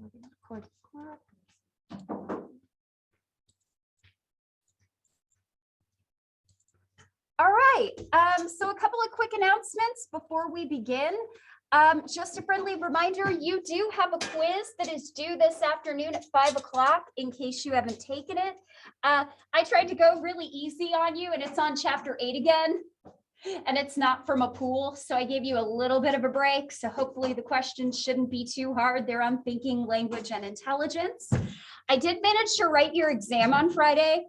We're going to record the clock. All right, so a couple of quick announcements before we begin. Just a friendly reminder, you do have a quiz that is due this afternoon at 5 o'clock in case you haven't taken it. I tried to go really easy on you and it's on chapter 8 again. And it's not from a pool, so I gave you a little bit of a break. So hopefully the questions shouldn't be too hard. They're on thinking, language, and intelligence. I did manage to write your exam on Friday.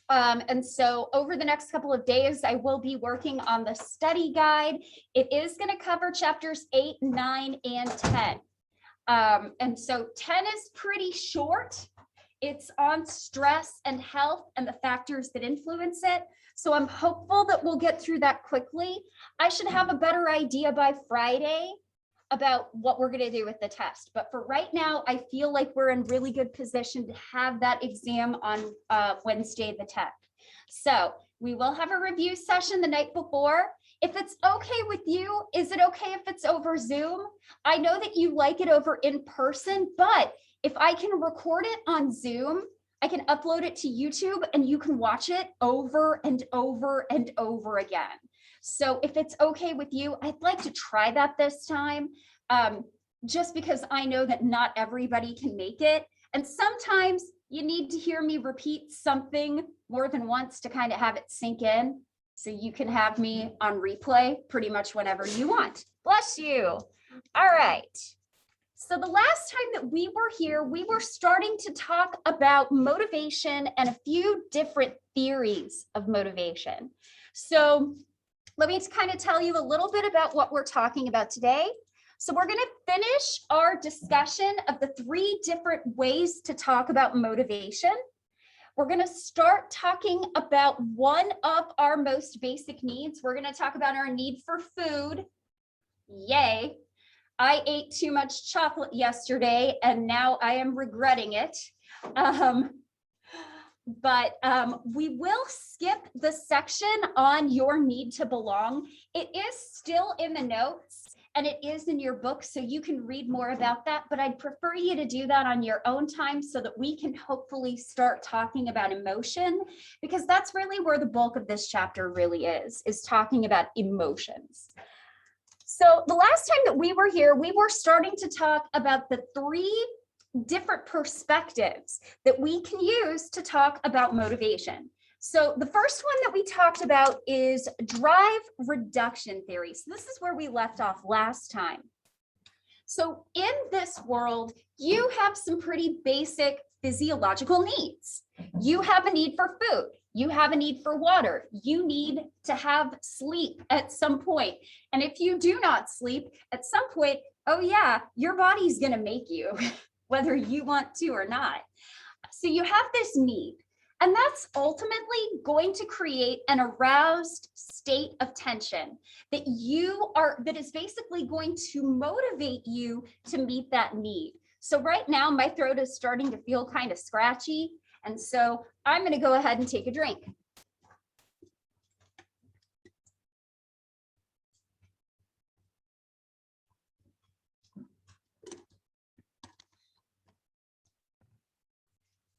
And so over the next couple of days, I will be working on the study guide. It is going to cover chapters 8, 9, and 10. And so 10 is pretty short. It's on stress and health and the factors that influence it. So I'm hopeful that we'll get through that quickly. I should have a better idea by Friday about what we're going to do with the test. But for right now, I feel like we're in really good position to have that exam on Wednesday, the 10th. So we will have a review session the night before. If it's okay with you, is it okay if it's over Zoom? I know that you like it over in person, but if I can record it on Zoom, I can upload it to YouTube and you can watch it over and over and over again. So if it's okay with you, I'd like to try that this time, just because I know that not everybody can make it. And sometimes you need to hear me repeat something more than once to kind of have it sink in. So you can have me on replay pretty much whenever you want. Bless you. All right. So the last time that we were here, we were starting to talk about motivation and a few different theories of motivation. So let me kind of tell you a little bit about what we're talking about today. So we're going to finish our discussion of the 3 different ways to talk about motivation. We're going to start talking about one of our most basic needs. We're going to talk about our need for food. Yay. I ate too much chocolate yesterday and now I am regretting it. But we will skip the section on your need to belong. It is still in the notes and it is in your book, so you can read more about that, but I'd prefer you to do that on your own time so that we can hopefully start talking about emotion, because that's really where the bulk of this chapter really is talking about emotions. So the last time that we were here, we were starting to talk about the 3 different perspectives that we can use to talk about motivation. So the first one that we talked about is drive reduction theory. So this is where we left off last time. So in this world, you have some pretty basic physiological needs. You have a need for food. You have a need for water. You need to have sleep at some point. And if you do not sleep at some point, oh yeah, your body's going to make you, whether you want to or not. So you have this need, and that's ultimately going to create an aroused state of tension that is basically going to motivate you to meet that need. So right now, my throat is starting to feel kind of scratchy. And so I'm going to go ahead and take a drink.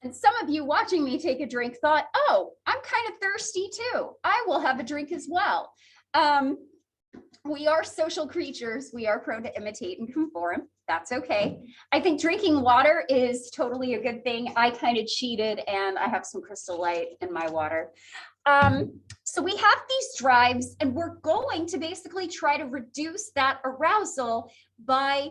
And some of you watching me take a drink thought, oh, I'm kind of thirsty too. I will have a drink as well. We are social creatures. We are prone to imitate and conform. That's okay. I think drinking water is totally a good thing. I kind of cheated and I have some Crystal Light in my water. So we have these drives and we're going to basically try to reduce that arousal by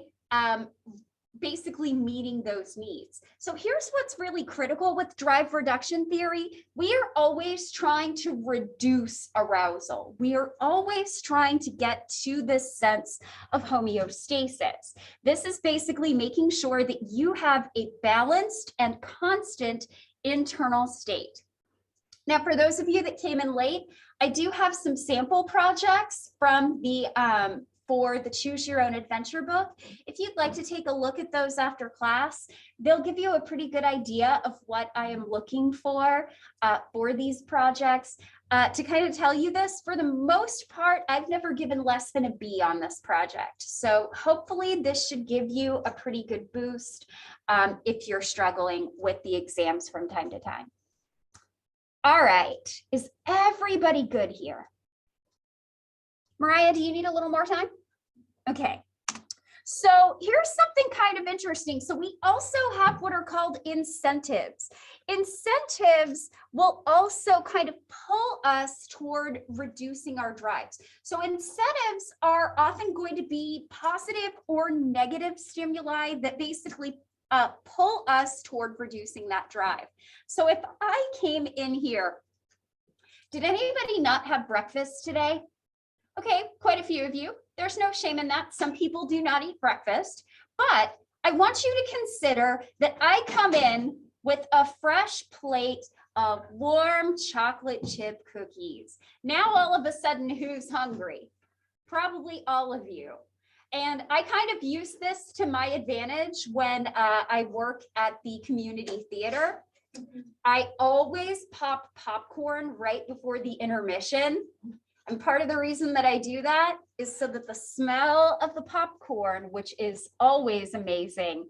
basically meeting those needs. So here's what's really critical with drive reduction theory. We are always trying to reduce arousal. We are always trying to get to this sense of homeostasis. This is basically making sure that you have a balanced and constant internal state. Now, for those of you that came in late, I do have some sample projects from the for the Choose Your Own Adventure book. If you'd like to take a look at those after class, they'll give you a pretty good idea of what I am looking for these projects. To kind of tell you this, for the most part, I've never given less than a B on this project. So hopefully this should give you a pretty good boost if you're struggling with the exams from time to time. All right, is everybody good here? Mariah, do you need a little more time? Okay. So here's something kind of interesting. So we also have what are called incentives. Incentives will also kind of pull us toward reducing our drives. So incentives are often going to be positive or negative stimuli that basically pull us toward reducing that drive. So if I came in here, did anybody not have breakfast today? Okay, quite a few of you. There's no shame in that. Some people do not eat breakfast, but I want you to consider that I come in with a fresh plate of warm chocolate chip cookies. Now, all of a sudden, who's hungry? Probably all of you. And I kind of use this to my advantage when I work at the community theater. I always pop popcorn right before the intermission. And part of the reason that I do that is so that the smell of the popcorn, which is always amazing,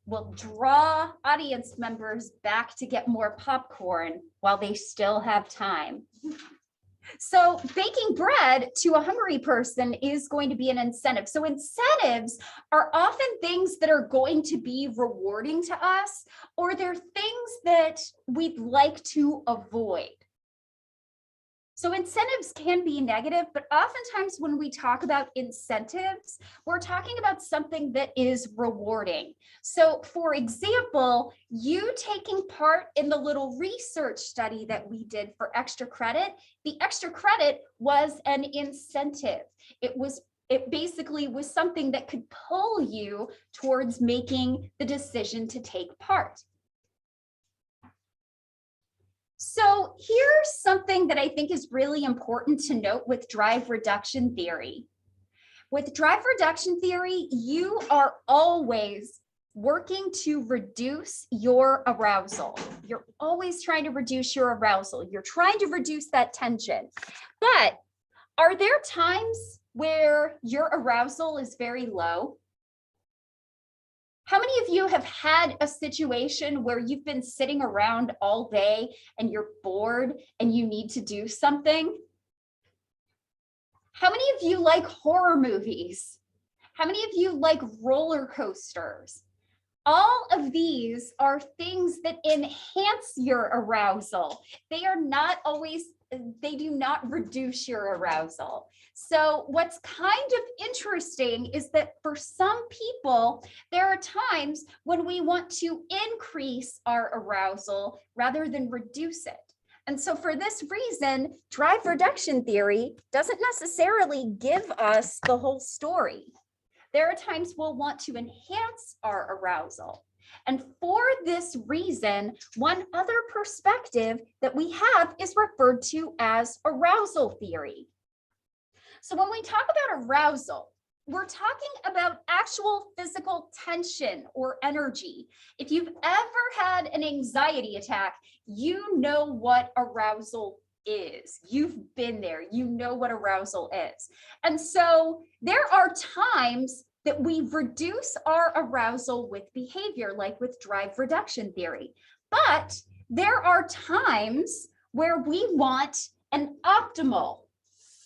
will draw audience members back to get more popcorn while they still have time. So baking bread to a hungry person is going to be an incentive. So incentives are often things that are going to be rewarding to us, or they're things that we'd like to avoid. So incentives can be negative, but oftentimes when we talk about incentives, we're talking about something that is rewarding. So for example, you taking part in the little research study that we did for extra credit, the extra credit was an incentive. It basically was something that could pull you towards making the decision to take part. So here's something that I think is really important to note with drive reduction theory. With drive reduction theory, you are always working to reduce your arousal. You're always trying to reduce your arousal. You're trying to reduce that tension. But are there times where your arousal is very low? How many of you have had a situation where you've been sitting around all day and you're bored and you need to do something? How many of you like horror movies? How many of you like roller coasters? All of these are things that enhance your arousal. They are not always, they do not reduce your arousal. So what's kind of interesting is that for some people, there are times when we want to increase our arousal rather than reduce it. And so for this reason, drive reduction theory doesn't necessarily give us the whole story. There are times we'll want to enhance our arousal. And for this reason, one other perspective that we have is referred to as arousal theory. So when we talk about arousal, we're talking about actual physical tension or energy. If you've ever had an anxiety attack, you know what arousal is. You've been there, you know what arousal is. And so there are times that we reduce our arousal with behavior, like with drive reduction theory. But there are times where we want an optimal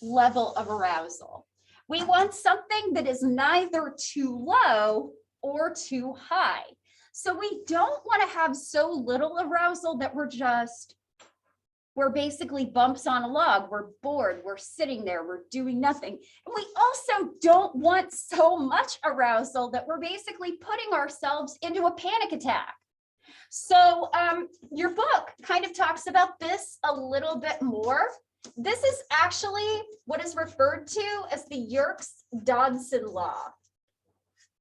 level of arousal. We want something that is neither too low or too high. So we don't want to have so little arousal that we're basically bumps on a log. We're bored, we're sitting there, we're doing nothing. And we also don't want so much arousal that we're basically putting ourselves into a panic attack. So your book kind of talks about this a little bit more. This is actually what is referred to as the Yerkes-Dodson law.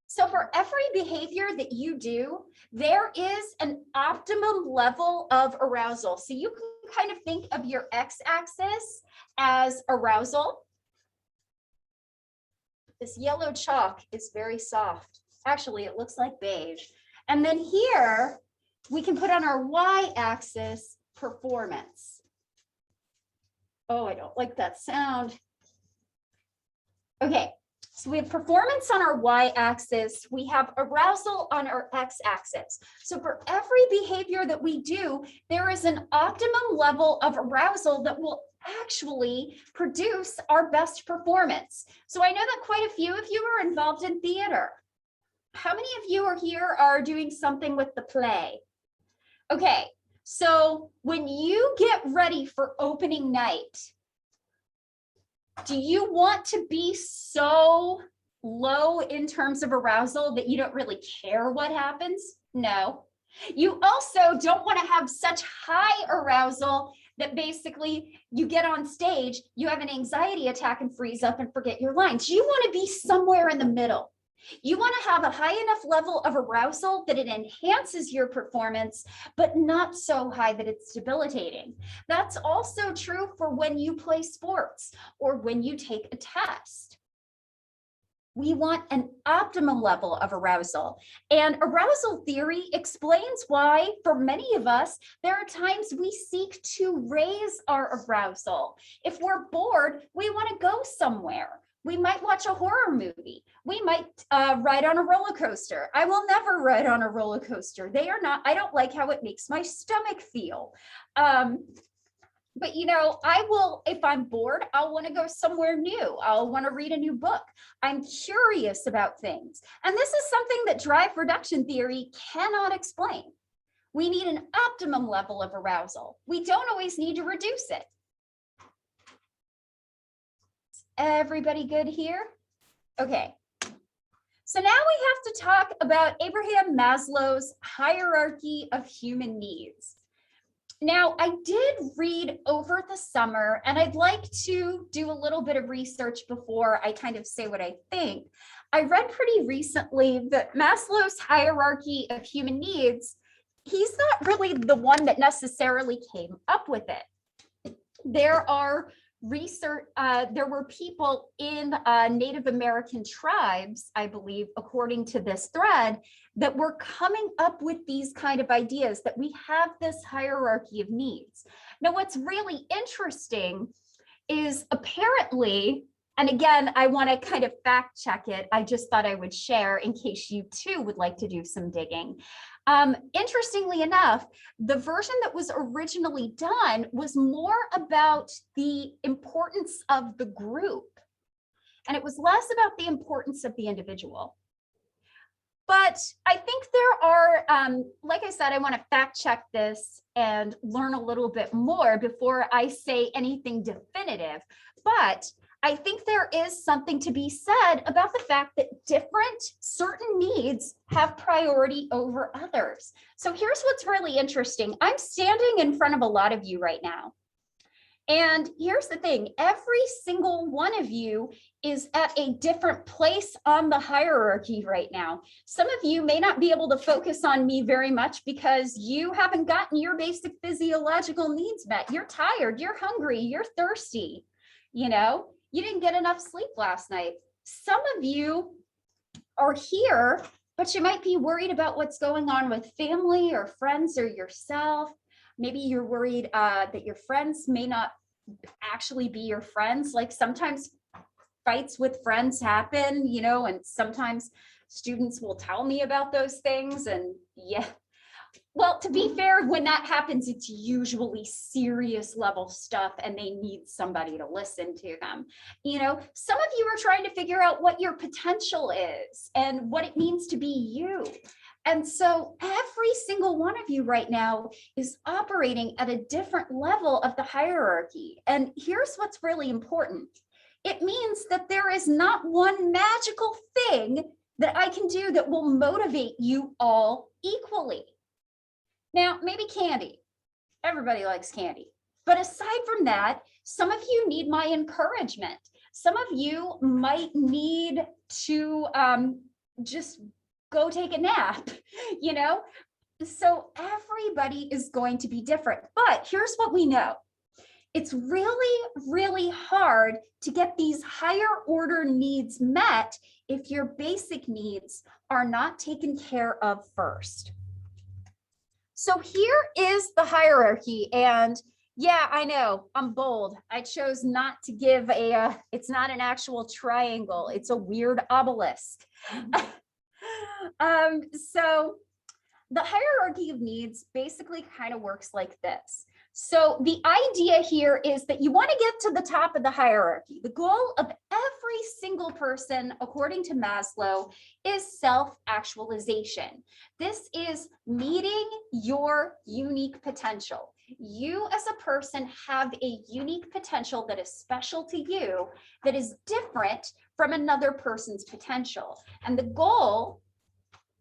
So for every behavior that you do, there is an optimum level of arousal. So you can kind of think of your x-axis as arousal. This yellow chalk is very soft. Actually, it looks like beige. And then here, we can put on our y-axis performance. Oh, I don't like that sound. Okay, so we have performance on our y-axis. We have arousal on our x-axis. So for every behavior that we do, there is an optimum level of arousal that will actually produce our best performance. So I know that quite a few of you are involved in theater. How many of you are here are doing something with the play? Okay, so when you get ready for opening night, do you want to be so low in terms of arousal that you don't really care what happens? No. You also don't want to have such high arousal that basically you get on stage, you have an anxiety attack and freeze up and forget your lines. You want to be somewhere in the middle. You want to have a high enough level of arousal that it enhances your performance, but not so high that it's debilitating. That's also true for when you play sports or when you take a test. We want an optimum level of arousal. And arousal theory explains why, for many of us, there are times we seek to raise our arousal. If we're bored, we want to go somewhere. We might watch a horror movie. We might ride on a roller coaster. I will never ride on a roller coaster. I don't like how it makes my stomach feel. But you know, I will, if I'm bored, I'll want to go somewhere new. I'll want to read a new book. I'm curious about things. And this is something that drive reduction theory cannot explain. We need an optimum level of arousal. We don't always need to reduce it. Everybody good here? Okay. So now we have to talk about Abraham Maslow's hierarchy of human needs. Now, I did read over the summer, and I'd like to do a little bit of research before I kind of say what I think. I read pretty recently that Maslow's hierarchy of human needs, he's not really the one that necessarily came up with it. There are there were people in Native American tribes, I believe, according to this thread, that were coming up with these kind of ideas that we have this hierarchy of needs. Now, what's really interesting is apparently, and again, I want to kind of fact check it. I just thought I would share in case you too would like to do some digging. Interestingly enough, the version that was originally done was more about the importance of the group, and it was less about the importance of the individual. But I think there are, like I said, I want to fact check this and learn a little bit more before I say anything definitive. But I think there is something to be said about the fact that certain needs have priority over others. So here's what's really interesting. I'm standing in front of a lot of you right now. And here's the thing, every single one of you is at a different place on the hierarchy right now. Some of you may not be able to focus on me very much because you haven't gotten your basic physiological needs met. You're tired, you're hungry, you're thirsty, you know? You didn't get enough sleep last night. Some of you are here, but you might be worried about what's going on with family or friends or yourself. Maybe you're worried that your friends may not actually be your friends. Like sometimes fights with friends happen, you know, and sometimes students will tell me about those things. And yeah, well, to be fair, when that happens, it's usually serious level stuff and they need somebody to listen to them. You know, some of you are trying to figure out what your potential is and what it means to be you. And so every single one of you right now is operating at a different level of the hierarchy. And here's what's really important. It means that there is not one magical thing that I can do that will motivate you all equally. Now, maybe candy. Everybody likes candy. But aside from that, some of you need my encouragement. Some of you might need to just go take a nap, you know? So everybody is going to be different. But here's what we know. It's really, really hard to get these higher order needs met if your basic needs are not taken care of first. So here is the hierarchy, and Yeah, I know. I'm bold. I chose not to give it's not an actual triangle. It's a weird obelisk. So the hierarchy of needs basically kind of works like this. So the idea here is that you want to get to the top of the hierarchy. The goal of every single person, according to Maslow, is self-actualization. This is meeting your unique potential. You as a person have a unique potential that is special to you, that is different from another person's potential. And the goal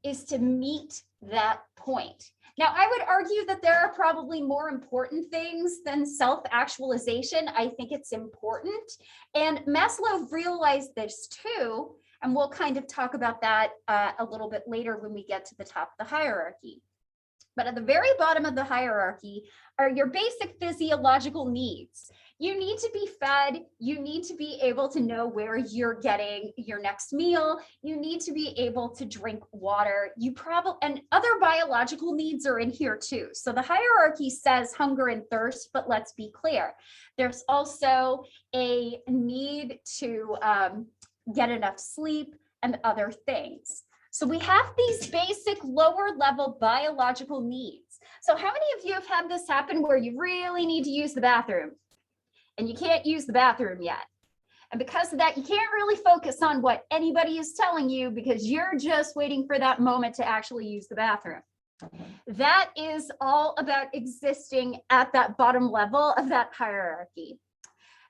is to meet that point. Now, I would argue that there are probably more important things than self-actualization. I think it's important. And Maslow realized this too, and we'll kind of talk about that a little bit later when we get to the top of the hierarchy. But at the very bottom of the hierarchy are your basic physiological needs. You need to be fed. You need to be able to know where you're getting your next meal. You need to be able to drink water. You probably, and other biological needs are in here too. So the hierarchy says hunger and thirst, but let's be clear. There's also a need to get enough sleep and other things. So we have these basic lower level biological needs. So how many of you have had this happen where you really need to use the bathroom and you can't use the bathroom yet? And because of that, you can't really focus on what anybody is telling you because you're just waiting for that moment to actually use the bathroom. That is all about existing at that bottom level of that hierarchy.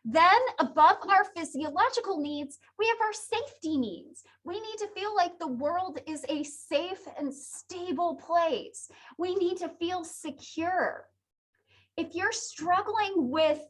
Then above our physiological needs, we have our safety needs. We need to feel like the world is a safe and stable place. We need to feel secure. If you're struggling with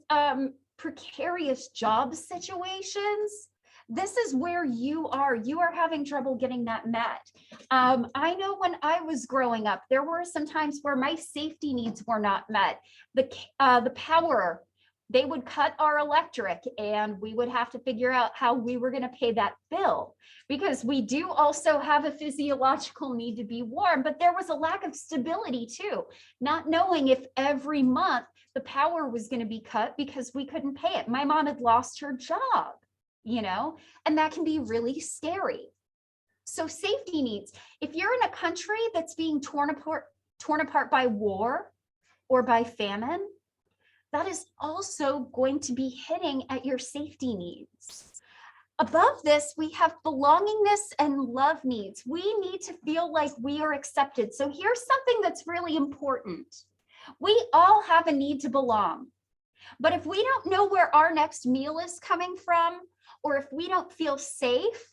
precarious job situations, this is where you are having trouble getting that met. I know when I was growing up, there were some times where my safety needs were not met. The power, they would cut our electric and we would have to figure out how we were going to pay that bill, because we do also have a physiological need to be warm, but there was a lack of stability too, not knowing if every month the power was going to be cut because we couldn't pay it. My mom had lost her job, and that can be really scary. So safety needs, if you're in a country that's being torn apart by war or by famine, that is also going to be hitting at your safety needs. Above this, we have belongingness and love needs. We need to feel like we are accepted. So here's something that's really important. We all have a need to belong. But if we don't know where our next meal is coming from, or if we don't feel safe,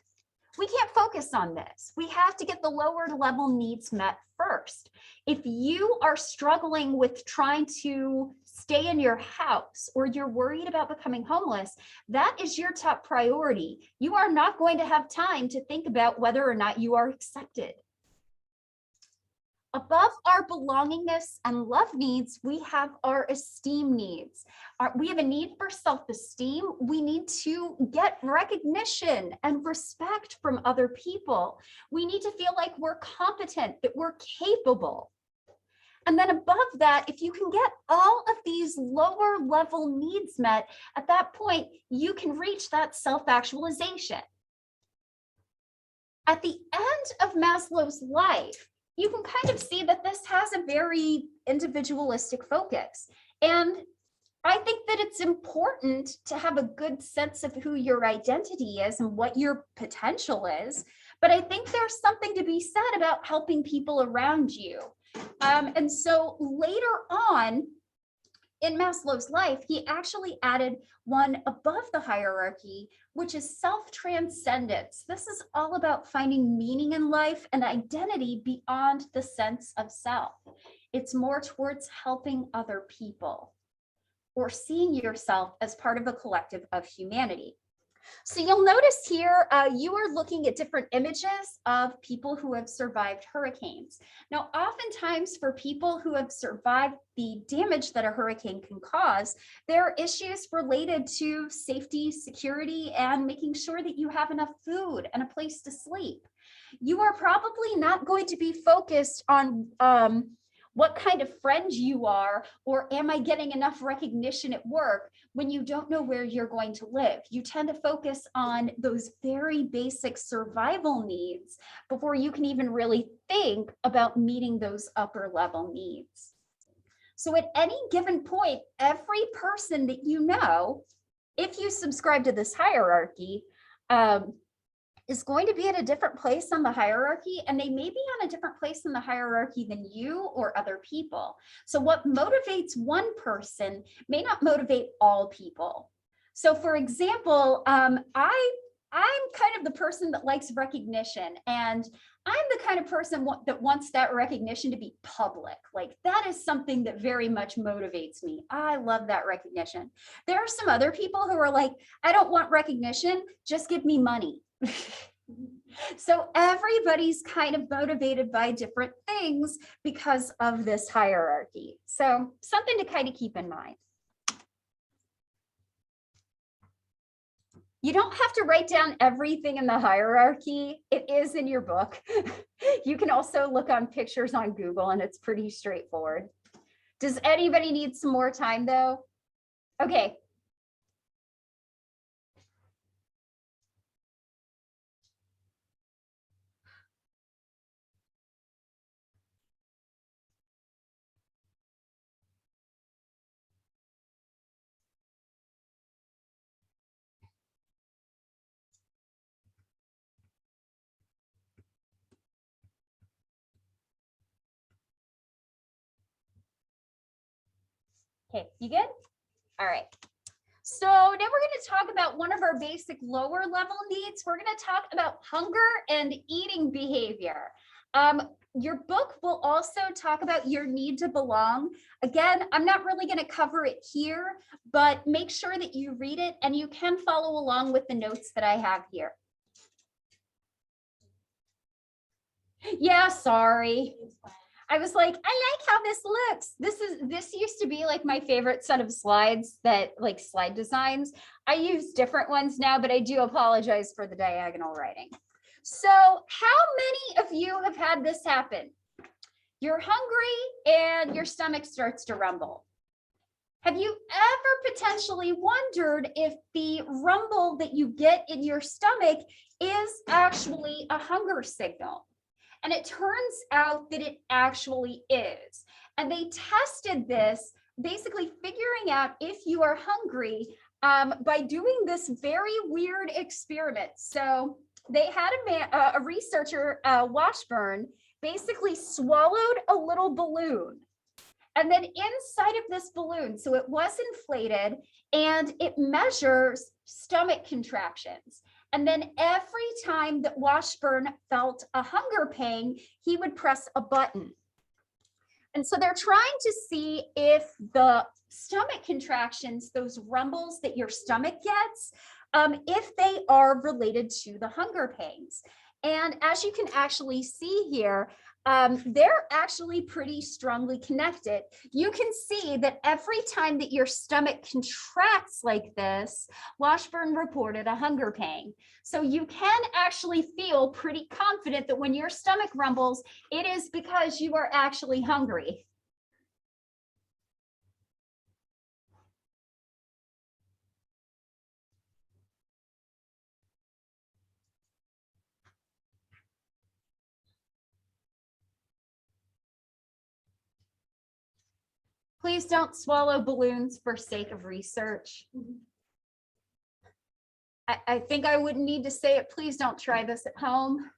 we can't focus on this. We have to get the lower level needs met first. If you are struggling with trying to stay in your house or you're worried about becoming homeless, that is your top priority. You are not going to have time to think about whether or not you are accepted. Above our belongingness and love needs, we have our esteem needs. We have a need for self-esteem. We need to get recognition and respect from other people. We need to feel like we're competent, that we're capable. And then above that, if you can get all of these lower level needs met, at that point, you can reach that self-actualization. At the end of Maslow's life, you can kind of see that this has a very individualistic focus. And I think that it's important to have a good sense of who your identity is and what your potential is. But I think there's something to be said about helping people around you. And so later on in Maslow's life, he actually added one above the hierarchy, which is self-transcendence. This is all about finding meaning in life and identity beyond the sense of self. It's more towards helping other people or seeing yourself as part of a collective of humanity. So you'll notice here, you are looking at different images of people who have survived hurricanes. Now, oftentimes for people who have survived the damage that a hurricane can cause, there are issues related to safety, security, and making sure that you have enough food and a place to sleep. You are probably not going to be focused on what kind of friend you are, or am I getting enough recognition at work, when you don't know where you're going to live. You tend to focus on those very basic survival needs before you can even really think about meeting those upper level needs. So at any given point, every person that you know, if you subscribe to this hierarchy, is going to be at a different place on the hierarchy, and they may be on a different place in the hierarchy than you or other people. So what motivates one person may not motivate all people. So for example, I'm kind of the person that likes recognition, and I'm the kind of person that wants that recognition to be public. Like, that is something that very much motivates me. I love that recognition. There are some other people who are like, I don't want recognition, just give me money. So everybody's kind of motivated by different things because of this hierarchy. So something to kind of keep in mind. You don't have to write down everything in the hierarchy. It is in your book. You can also look on pictures on Google, and it's pretty straightforward. Does anybody need some more time though? Okay. Okay, you good? All right. So now we're going to talk about one of our basic lower level needs. We're going to talk about hunger and eating behavior. Your book will also talk about your need to belong. Again, I'm not really going to cover it here, but make sure that you read it, and you can follow along with the notes that I have here. Yeah, sorry. I was like, I like how this looks. This used to be like my favorite set of slides, that like slide designs. I use different ones now, but I do apologize for the diagonal writing. So how many of you have had this happen? You're hungry and your stomach starts to rumble. Have you ever potentially wondered if the rumble that you get in your stomach is actually a hunger signal? And it turns out that it actually is. And they tested this, basically figuring out if you are hungry by doing this very weird experiment. So they had a researcher, Washburn, basically swallowed a little balloon. And then inside of this balloon, so it was inflated, and it measures stomach contractions. And then every time that Washburn felt a hunger pang, he would press a button. And so they're trying to see if the stomach contractions, those rumbles that your stomach gets, if they are related to the hunger pangs. And as you can actually see here, they're actually pretty strongly connected. You can see that every time that your stomach contracts like this, Washburn reported a hunger pang. So you can actually feel pretty confident that when your stomach rumbles, it is because you are actually hungry. Please don't swallow balloons for sake of research. I think I wouldn't need to say it. Please don't try this at home.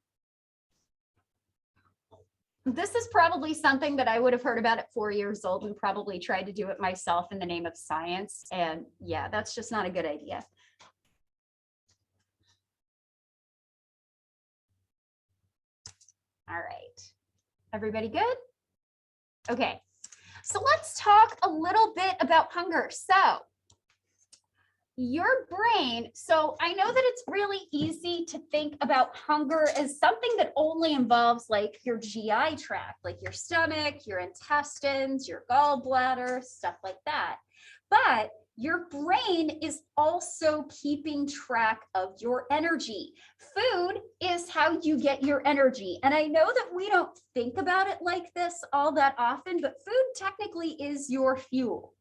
This is probably something that I would have heard about at 4 years old and probably tried to do it myself in the name of science. And yeah, that's just not a good idea. All right. Everybody good? Okay. So let's talk a little bit about hunger. So your brain, so I know that it's really easy to think about hunger as something that only involves like your GI tract, like your stomach, your intestines, your gallbladder, stuff like that. But your brain is also keeping track of your energy. Food is how you get your energy. And I know that we don't think about it like this all that often, but food technically is your fuel.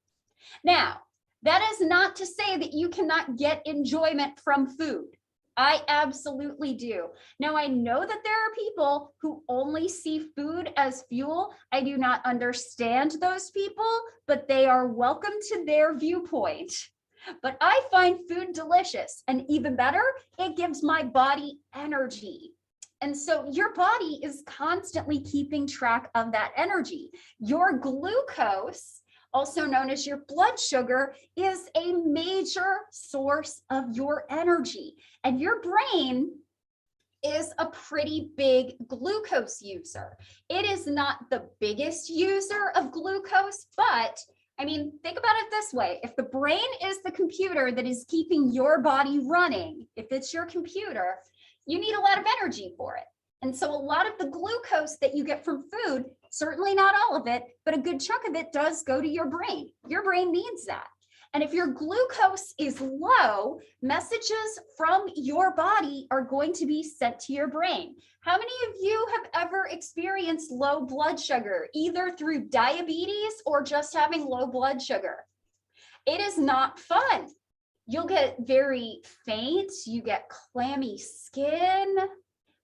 Now, that is not to say that you cannot get enjoyment from food. I absolutely do. Now, I know that there are people who only see food as fuel. I do not understand those people, but they are welcome to their viewpoint. But I find food delicious, and even better, it gives my body energy. And so your body is constantly keeping track of that energy. Your glucose, also known as your blood sugar, is a major source of your energy. And your brain is a pretty big glucose user. It is not the biggest user of glucose, but I mean, think about it this way. If the brain is the computer that is keeping your body running, if it's your computer, you need a lot of energy for it. And so a lot of the glucose that you get from food, certainly not all of it, but a good chunk of it does go to your brain. Your brain needs that. And if your glucose is low, messages from your body are going to be sent to your brain. How many of you have ever experienced low blood sugar, either through diabetes or just having low blood sugar? It is not fun. You'll get very faint, you get clammy skin,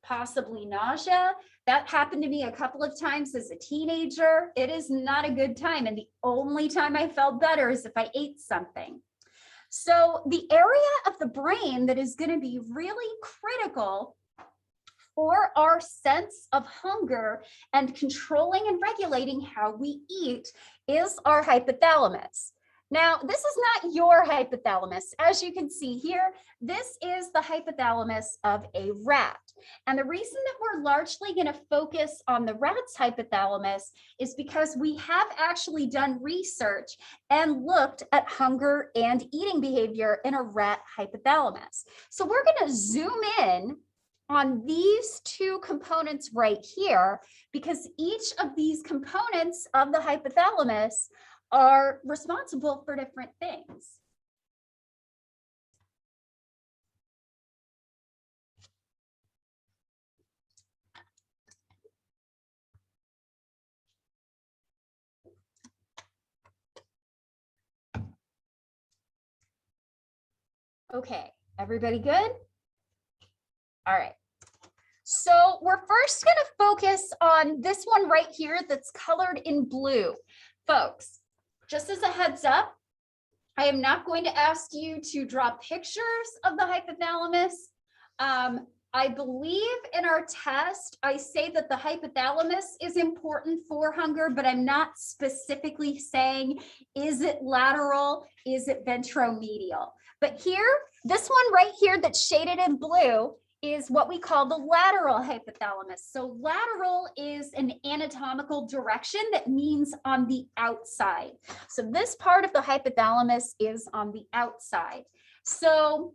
possibly nausea. That happened to me a couple of times as a teenager. It is not a good time. And the only time I felt better is if I ate something. So the area of the brain that is going to be really critical for our sense of hunger and controlling and regulating how we eat is our hypothalamus. Now, this is not your hypothalamus. As you can see here, this is the hypothalamus of a rat. And the reason that we're largely going to focus on the rat's hypothalamus is because we have actually done research and looked at hunger and eating behavior in a rat hypothalamus. So we're going to zoom in on these two components right here, because each of these components of the hypothalamus are responsible for different things. Okay, everybody good? All right. So we're first going to focus on this one right here that's colored in blue. Folks, just as a heads up, I am not going to ask you to draw pictures of the hypothalamus. I believe in our test, I say that the hypothalamus is important for hunger, but I'm not specifically saying, is it lateral? Is it ventromedial? But here, this one right here that's shaded in blue is what we call the lateral hypothalamus. So lateral is an anatomical direction that means on the outside. So this part of the hypothalamus is on the outside. So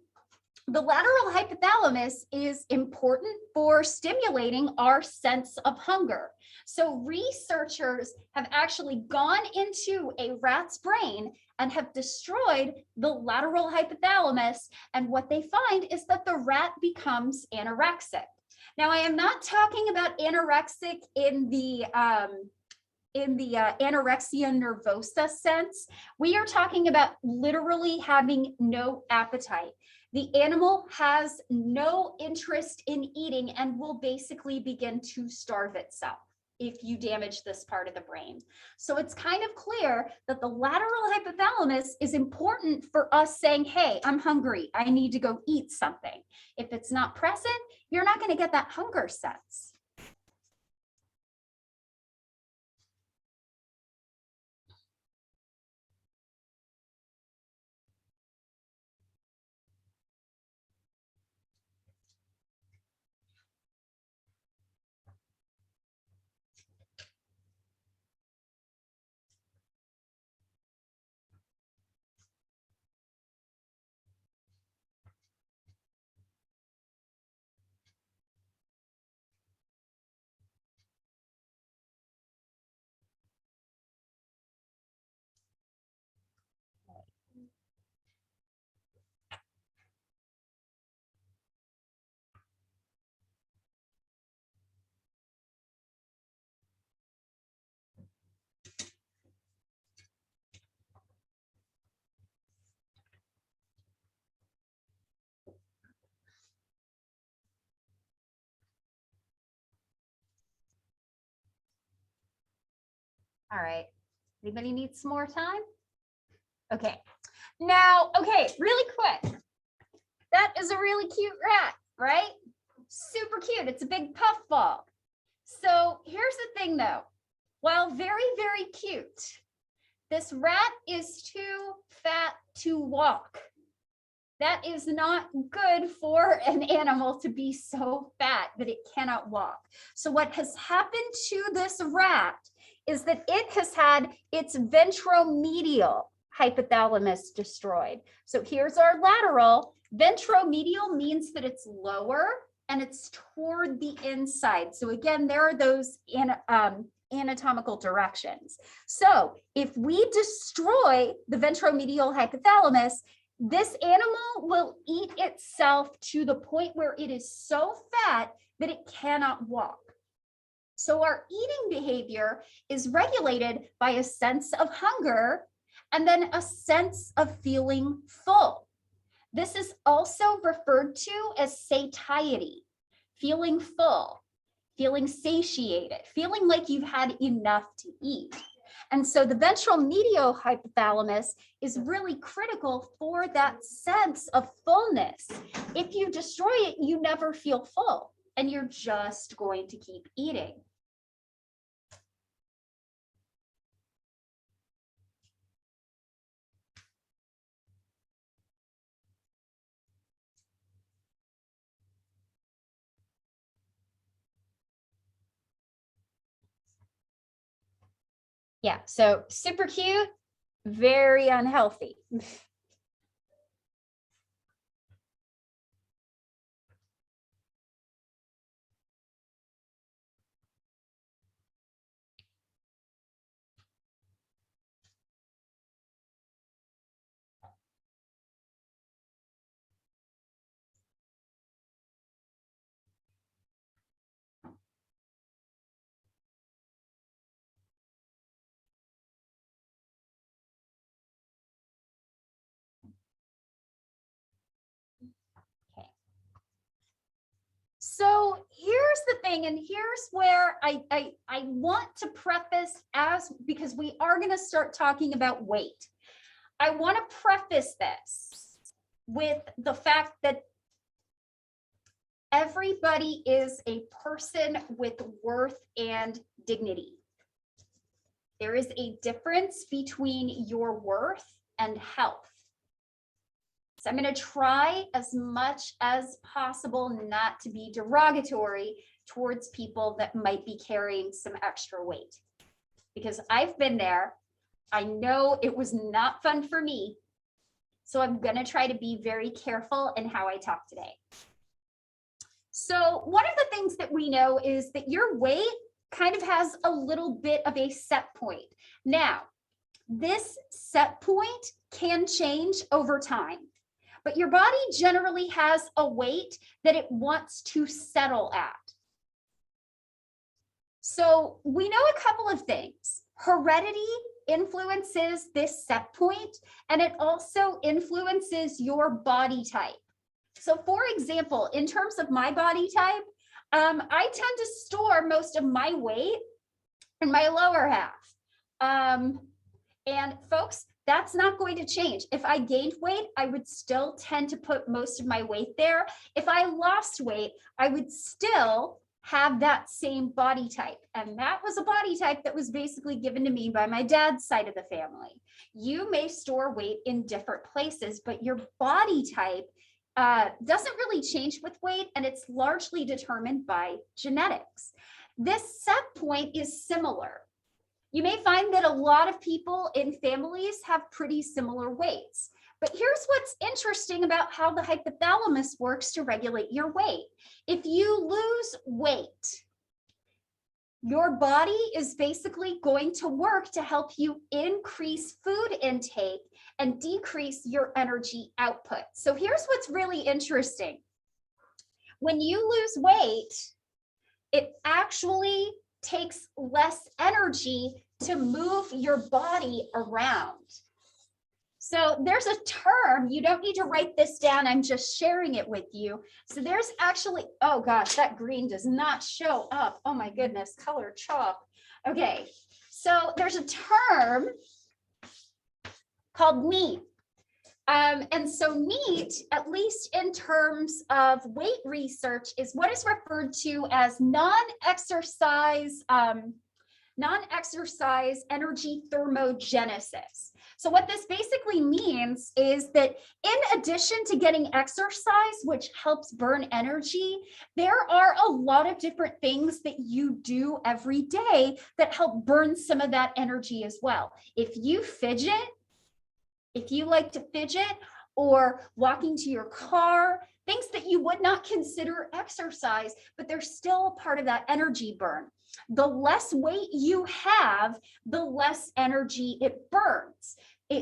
the lateral hypothalamus is important for stimulating our sense of hunger. So researchers have actually gone into a rat's brain and have destroyed the lateral hypothalamus. And what they find is that the rat becomes anorexic. Now, I am not talking about anorexic in the anorexia nervosa sense. We are talking about literally having no appetite. The animal has no interest in eating and will basically begin to starve itself if you damage this part of the brain. So it's kind of clear that the lateral hypothalamus is important for us saying, hey, I'm hungry, I need to go eat something. If it's not present, you're not going to get that hunger sense. All right. Anybody need some more time? Okay. Now, okay, really quick. That is a really cute rat, right? Super cute. It's a big puffball. So here's the thing though. While very, very cute, this rat is too fat to walk. That is not good for an animal to be so fat that it cannot walk. So what has happened to this rat is that it has had its ventromedial hypothalamus destroyed. So here's our lateral. Ventromedial means that it's lower and it's toward the inside. So again, there are those anatomical directions. So if we destroy the ventromedial hypothalamus, this animal will eat itself to the point where it is so fat that it cannot walk. So our eating behavior is regulated by a sense of hunger and then a sense of feeling full. This is also referred to as satiety, feeling full, feeling satiated, feeling like you've had enough to eat. And so the ventromedial hypothalamus is really critical for that sense of fullness. If you destroy it, you never feel full and you're just going to keep eating. Yeah, so super cute, very unhealthy. So here's the thing, and here's where I want to preface, because we are going to start talking about weight. I want to preface this with the fact that everybody is a person with worth and dignity. There is a difference between your worth and health. So I'm going to try as much as possible not to be derogatory towards people that might be carrying some extra weight, because I've been there. I know it was not fun for me. So I'm going to try to be very careful in how I talk today. So one of the things that we know is that your weight kind of has a little bit of a set point. Now, this set point can change over time, but your body generally has a weight that it wants to settle at. So we know a couple of things. Heredity influences this set point, and it also influences your body type. So for example, in terms of my body type, I tend to store most of my weight in my lower half. And folks, that's not going to change. If I gained weight, I would still tend to put most of my weight there. If I lost weight, I would still have that same body type. And that was a body type that was basically given to me by my dad's side of the family. You may store weight in different places, but your body type doesn't really change with weight, and it's largely determined by genetics. This set point is similar. You may find that a lot of people in families have pretty similar weights. But here's what's interesting about how the hypothalamus works to regulate your weight. If you lose weight, your body is basically going to work to help you increase food intake and decrease your energy output. So here's what's really interesting. When you lose weight, it actually takes less energy to move your body around. So there's a term, you don't need to write this down, I'm just sharing it with you. So there's actually, oh gosh, that green does not show up. Oh my goodness, color chalk. Okay, So there's a term called NEAT. And so NEAT, at least in terms of weight research, is what is referred to as non-exercise energy thermogenesis. So what this basically means is that in addition to getting exercise, which helps burn energy, there are a lot of different things that you do every day that help burn some of that energy as well. If you like to fidget or walking to your car, things that you would not consider exercise, but they're still part of that energy burn. The less weight you have, the less energy it burns.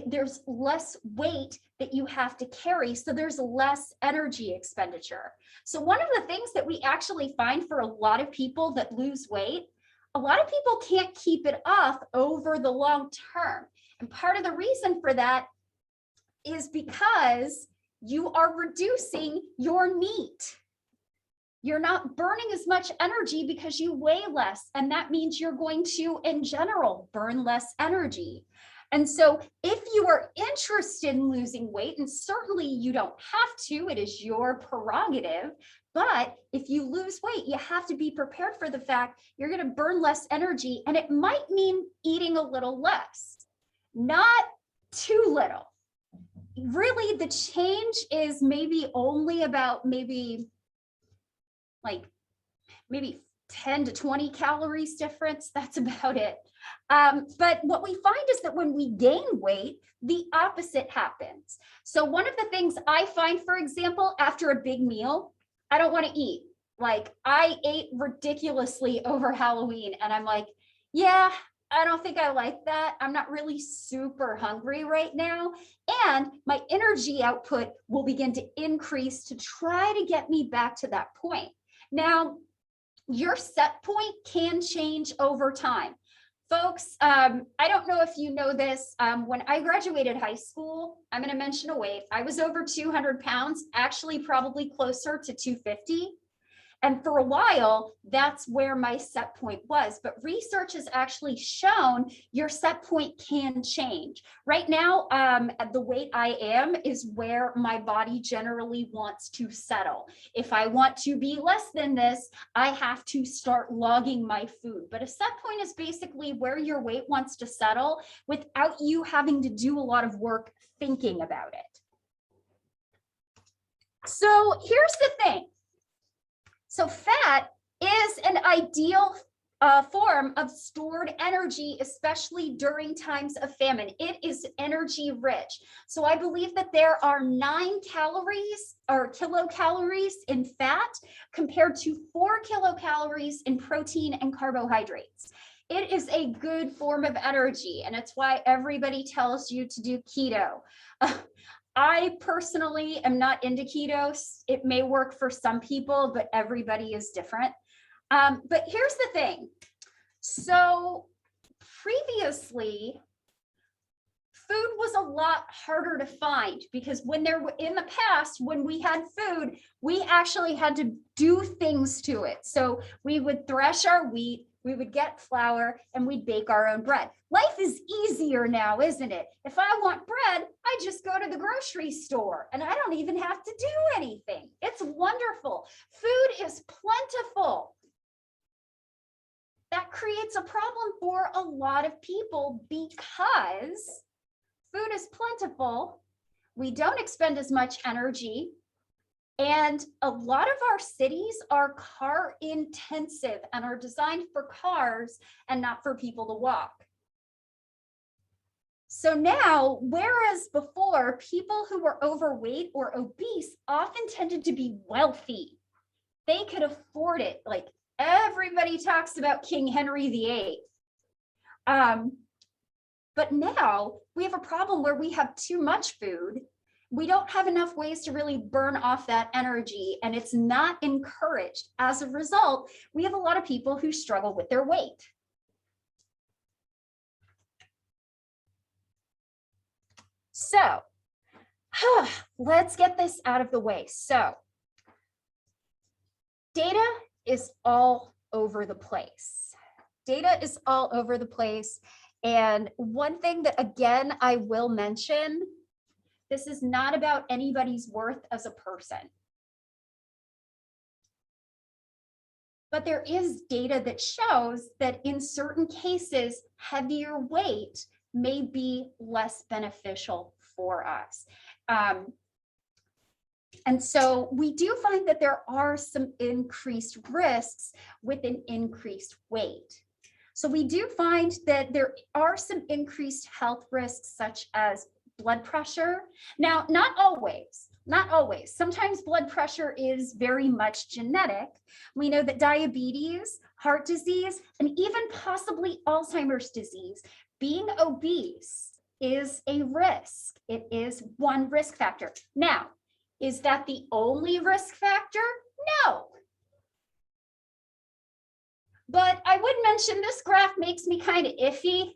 There's less weight that you have to carry, so there's less energy expenditure. So one of the things that we actually find for a lot of people that lose weight, a lot of people can't keep it off over the long term. And part of the reason for that is because you are reducing your NEAT. You're not burning as much energy because you weigh less, and that means you're going to, in general, burn less energy. And so if you are interested in losing weight, and certainly you don't have to, it is your prerogative, but if you lose weight, you have to be prepared for the fact you're going to burn less energy, and it might mean eating a little less, not too little. Really, the change is maybe only about maybe 10 to 20 calories difference. That's about it. But what we find is that when we gain weight, the opposite happens. So one of the things I find, for example, after a big meal, I don't want to eat. Like, I ate ridiculously over Halloween, and I'm like, yeah, I don't think I like that. I'm not really super hungry right now. And my energy output will begin to increase to try to get me back to that point. Now, your set point can change over time. Folks, I don't know if you know this. When I graduated high school, I'm going to mention a weight. I was over 200 pounds, actually probably closer to 250. And for a while, that's where my set point was. But research has actually shown your set point can change. Right now, the weight I am is where my body generally wants to settle. If I want to be less than this, I have to start logging my food. But a set point is basically where your weight wants to settle without you having to do a lot of work thinking about it. So here's the thing. So fat is an ideal form of stored energy, especially during times of famine. It is energy rich. So I believe that there are 9 calories or kilocalories in fat compared to 4 kilocalories in protein and carbohydrates. It is a good form of energy, and it's why everybody tells you to do keto. I personally am not into keto. It may work for some people, but everybody is different. But here's the thing. So previously, food was a lot harder to find because in the past, when we had food, we actually had to do things to it. So we would thresh our wheat, we would get flour, and we'd bake our own bread. Life is easier now, isn't it? If I want bread, I just go to the grocery store and I don't even have to do anything. It's wonderful. Food is plentiful. That creates a problem for a lot of people because food is plentiful. We don't expend as much energy. And a lot of our cities are car intensive and are designed for cars and not for people to walk. So now, whereas before people who were overweight or obese often tended to be wealthy, they could afford it. Like everybody talks about King Henry VIII. But now we have a problem where we have too much food. We don't have enough ways to really burn off that energy, and it's not encouraged. As a result, we have a lot of people who struggle with their weight. So let's get this out of the way. So data is all over the place. Data is all over the place. And one thing that, again, I will mention, this is not about anybody's worth as a person. But there is data that shows that in certain cases, heavier weight may be less beneficial for us. And so we do find that there are some increased risks with an increased weight. So we do find that there are some increased health risks, such as blood pressure. Now, not always. Sometimes blood pressure is very much genetic. We know that diabetes, heart disease, and even possibly Alzheimer's disease, being obese is a risk. It is one risk factor. Now, is that the only risk factor? No. But I would mention this graph makes me kind of iffy,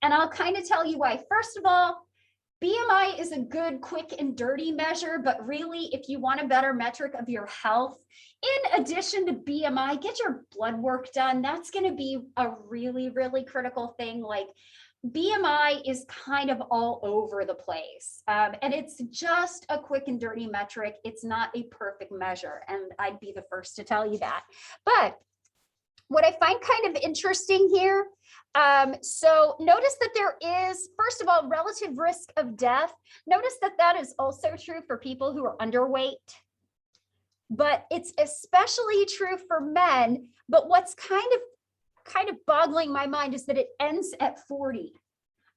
and I'll kind of tell you why. First of all, BMI is a good, quick, and dirty measure, but really, if you want a better metric of your health, in addition to BMI, get your blood work done. That's going to be a really, really critical thing. Like, BMI is kind of all over the place, and it's just a quick and dirty metric. It's not a perfect measure, and I'd be the first to tell you that. But what I find kind of interesting here, so notice that there is, first of all, relative risk of death. Notice that that is also true for people who are underweight, but it's especially true for men. But what's kind of boggling my mind is that it ends at 40.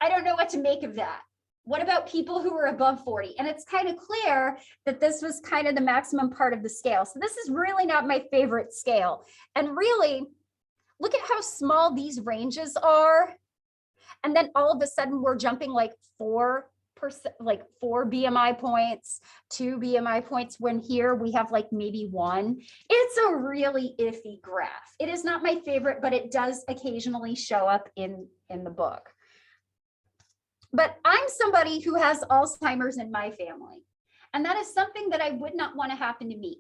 I don't know what to make of that. What about people who are above 40? And it's kind of clear that this was kind of the maximum part of the scale. So this is really not my favorite scale. And really, look at how small these ranges are. And then all of a sudden we're jumping like 4%, like 4 BMI points, 2 BMI points, when here we have like maybe 1. It's a really iffy graph. It is not my favorite, but it does occasionally show up in the book. But I'm somebody who has Alzheimer's in my family, and that is something that I would not want to happen to me.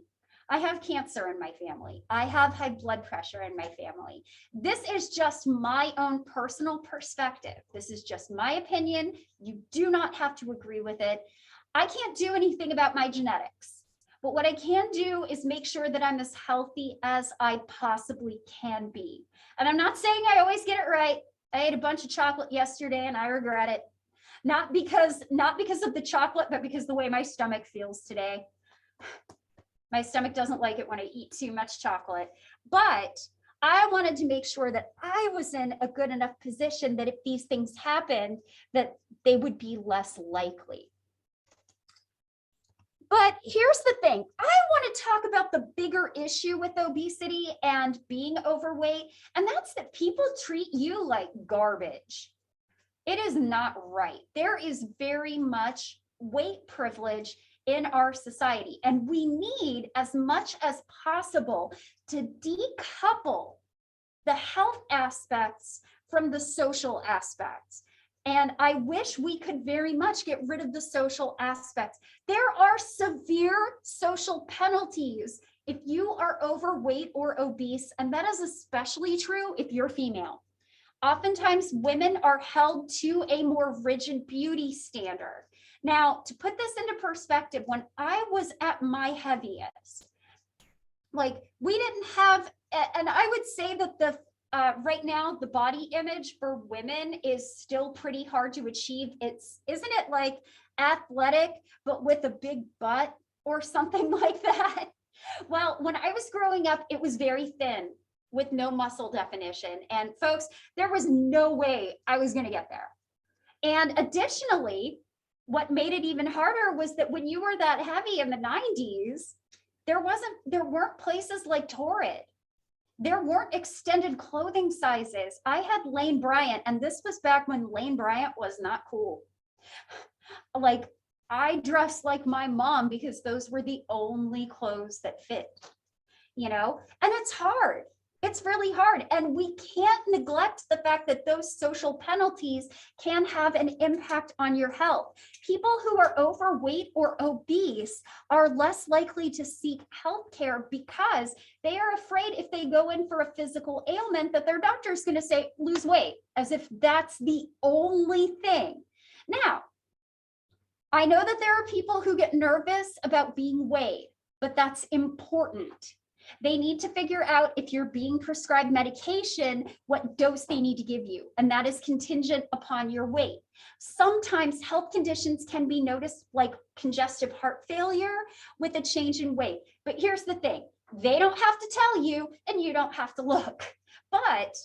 I have cancer in my family. I have high blood pressure in my family. This is just my own personal perspective. This is just my opinion. You do not have to agree with it. I can't do anything about my genetics, but what I can do is make sure that I'm as healthy as I possibly can be. And I'm not saying I always get it right. I ate a bunch of chocolate yesterday and I regret it. Not because of the chocolate, but because the way my stomach feels today. My stomach doesn't like it when I eat too much chocolate, but I wanted to make sure that I was in a good enough position that if these things happened, that they would be less likely. But here's the thing. I want to talk about the bigger issue with obesity and being overweight, and that's that people treat you like garbage. It is not right. There is very much weight privilege in our society, and we need as much as possible to decouple the health aspects from the social aspects. And I wish we could very much get rid of the social aspects. There are severe social penalties if you are overweight or obese, and that is especially true if you're female. Oftentimes, women are held to a more rigid beauty standard. Now, to put this into perspective, when I was at my heaviest, like we didn't have, and I would say that the right now, the body image for women is still pretty hard to achieve. Isn't it like athletic, but with a big butt or something like that? Well, when I was growing up, it was very thin with no muscle definition. And folks, there was no way I was going to get there. And additionally, what made it even harder was that when you were that heavy in the 90s, there weren't places like Torrid. There weren't extended clothing sizes. I had Lane Bryant, and this was back when Lane Bryant was not cool. Like, I dressed like my mom because those were the only clothes that fit, you know? And it's hard. It's really hard. And we can't neglect the fact that those social penalties can have an impact on your health. People who are overweight or obese are less likely to seek health care because they are afraid if they go in for a physical ailment that their doctor is going to say, lose weight, as if that's the only thing. Now, I know that there are people who get nervous about being weighed, but that's important. They need to figure out if you're being prescribed medication, what dose they need to give you, and that is contingent upon your weight. Sometimes health conditions can be noticed, like congestive heart failure, with a change in weight. But here's the thing, they don't have to tell you and you don't have to look. But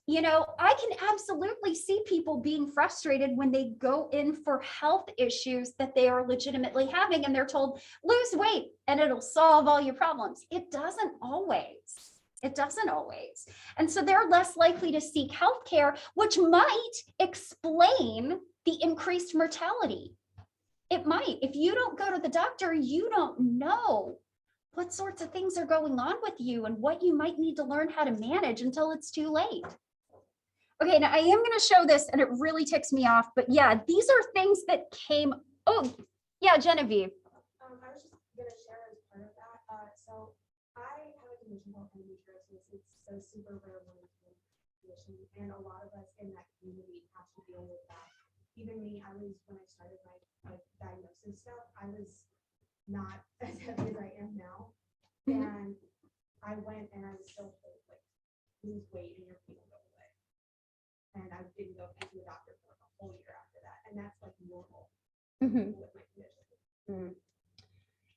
you know, I can absolutely see people being frustrated when they go in for health issues that they are legitimately having and they're told, lose weight and it'll solve all your problems. It doesn't always. It doesn't always. And so they're less likely to seek health care, which might explain the increased mortality. It might. If you don't go to the doctor, you don't know what sorts of things are going on with you and what you might need to learn how to manage until it's too late. Okay, now I am going to show this and it really ticks me off, but yeah, these are things that came, oh, yeah, Genevieve. I was just going to share as part of that. So I have a condition called endometriosis. It's a super rare condition, and a lot of us in that community have to deal with that. Even me, when I started my diagnosis stuff, I was not as heavy as I am now. And I went and I was still told, like, lose weight and your pain will go away. And I didn't go to the doctor for a whole year after that. And that's like normal with my condition.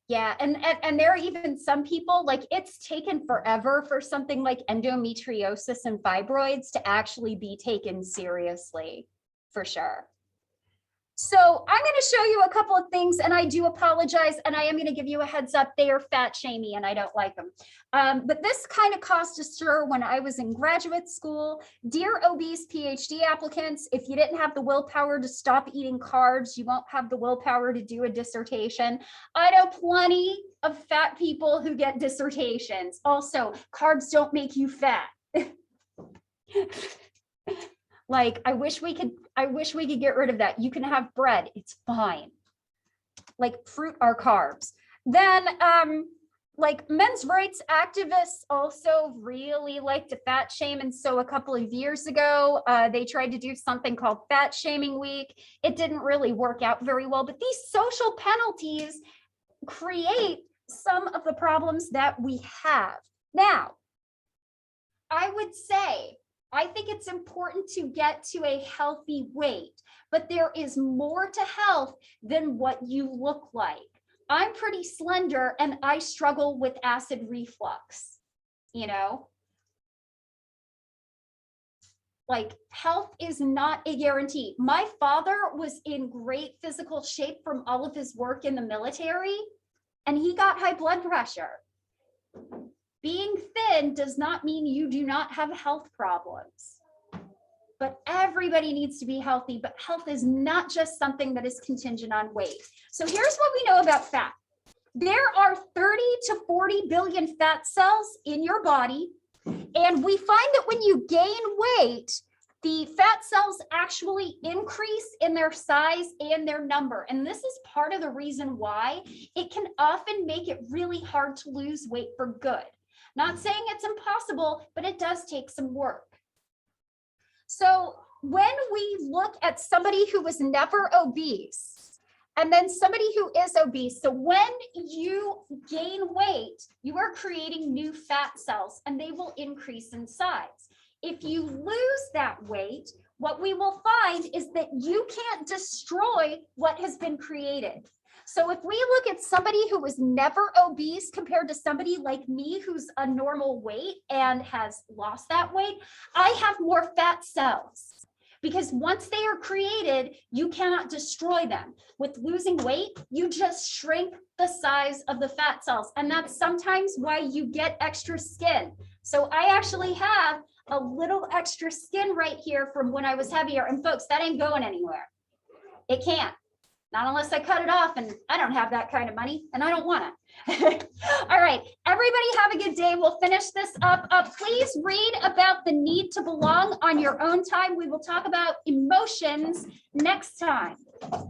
Yeah, and there are even some people, like it's taken forever for something like endometriosis and fibroids to actually be taken seriously, for sure. So I'm going to show you a couple of things, and I do apologize, and I am going to give you a heads up. They are fat shamey, and I don't like them. But this kind of caused a stir when I was in graduate school. Dear obese PhD applicants, if you didn't have the willpower to stop eating carbs, you won't have the willpower to do a dissertation. I know plenty of fat people who get dissertations. Also, carbs don't make you fat. Like, I wish we could get rid of that. You can have bread, it's fine. Like, fruit are carbs. Then, like, men's rights activists also really like to fat shame. And so a couple of years ago, they tried to do something called Fat Shaming Week. It didn't really work out very well, but these social penalties create some of the problems that we have. Now, I would say, I think it's important to get to a healthy weight, but there is more to health than what you look like. I'm pretty slender and I struggle with acid reflux, you know? Like, health is not a guarantee. My father was in great physical shape from all of his work in the military, and he got high blood pressure. Being thin does not mean you do not have health problems, but everybody needs to be healthy, but health is not just something that is contingent on weight. So here's what we know about fat. There are 30 to 40 billion fat cells in your body, and we find that when you gain weight, the fat cells actually increase in their size and their number. And this is part of the reason why it can often make it really hard to lose weight for good. Not saying it's impossible, but it does take some work. So when we look at somebody who was never obese, and then somebody who is obese, so when you gain weight, you are creating new fat cells and they will increase in size. If you lose that weight, what we will find is that you can't destroy what has been created. So if we look at somebody who was never obese compared to somebody like me who's a normal weight and has lost that weight, I have more fat cells because once they are created, you cannot destroy them. With losing weight, you just shrink the size of the fat cells. And that's sometimes why you get extra skin. So I actually have a little extra skin right here from when I was heavier. And folks, that ain't going anywhere. It can't. Not unless I cut it off, and I don't have that kind of money and I don't want to. All right, everybody have a good day. We'll finish this up. Please read about the need to belong on your own time. We will talk about emotions next time. Have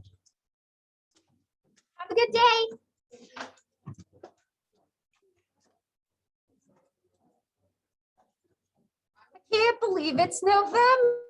a good day. I can't believe it's November.